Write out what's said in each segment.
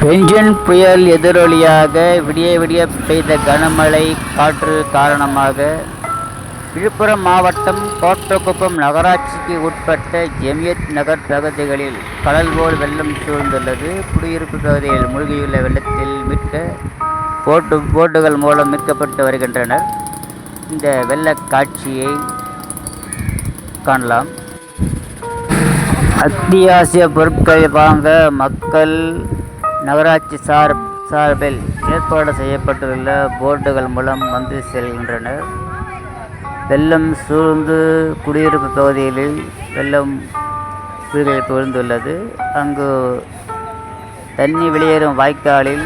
Benjen புயல் எதிரொலியாக விடிய விடிய பெய்த கனமழை காற்று காரணமாக விழுப்புரம் மாவட்டம் கோட்டக்குப்பம் நகராட்சிக்கு உட்பட்ட ஜமியத் நகர் பகுதிகளில் கடல் போல் வெள்ளம் சூழ்ந்துள்ளது. குடியிருப்பு பகுதியில் மூழ்கியுள்ள வெள்ளத்தில் போட்டுகள் மூலம் மீட்கப்பட்டு வருகின்றனர். இந்த வெள்ள காட்சியை காணலாம். அத்தியாவசிய பொருட்களை வாங்க மக்கள் நகராட்சி சார்பில் ஏற்பாடு செய்யப்பட்டுள்ள போட்டுகள் மூலம் வந்து செல்கின்றனர். வெள்ளம் சூழ்ந்து குடியிருப்பு பகுதிகளில் வெள்ளம் விழுந்துள்ளது. அங்கு தண்ணி வெளியேறும் வாய்க்காலில்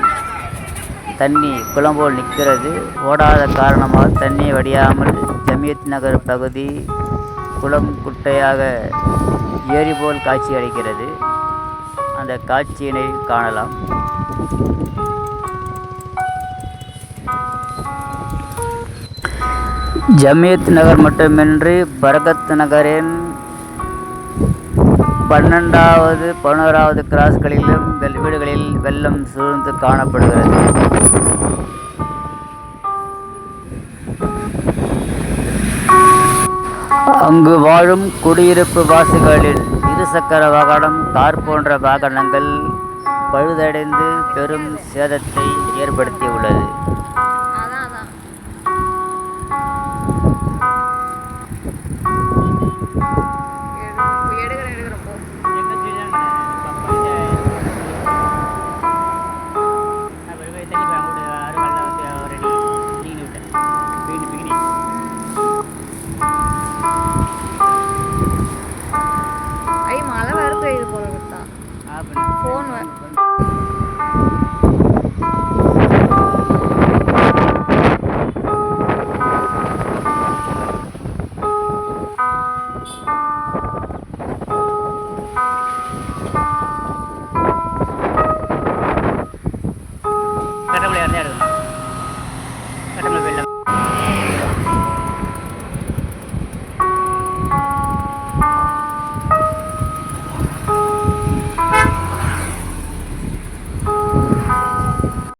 தண்ணி குளம்போல் நிற்கிறது. ஓடாத காரணமாக தண்ணி வடியாமல் ஜமியத் நகர் பகுதி குளம் குட்டையாக ஏரி போல் காட்சி அளிக்கிறது. அந்த காட்சியினை காணலாம். ஜமியத் நகர் மட்டுமின்றி பரகத் நகரின் 12வது 11வது கிராஸ்களிலும் வீடுகளில் வெள்ளம் சூழ்ந்து காணப்படுகிறது. அங்கு வாழும் குடியிருப்பு வாசிகளில் இருசக்கர வாகனம், கார் போன்ற வாகனங்கள் பழுதடைந்து பெரும் சேதத்தை ஏற்படுத்தியுள்ளது.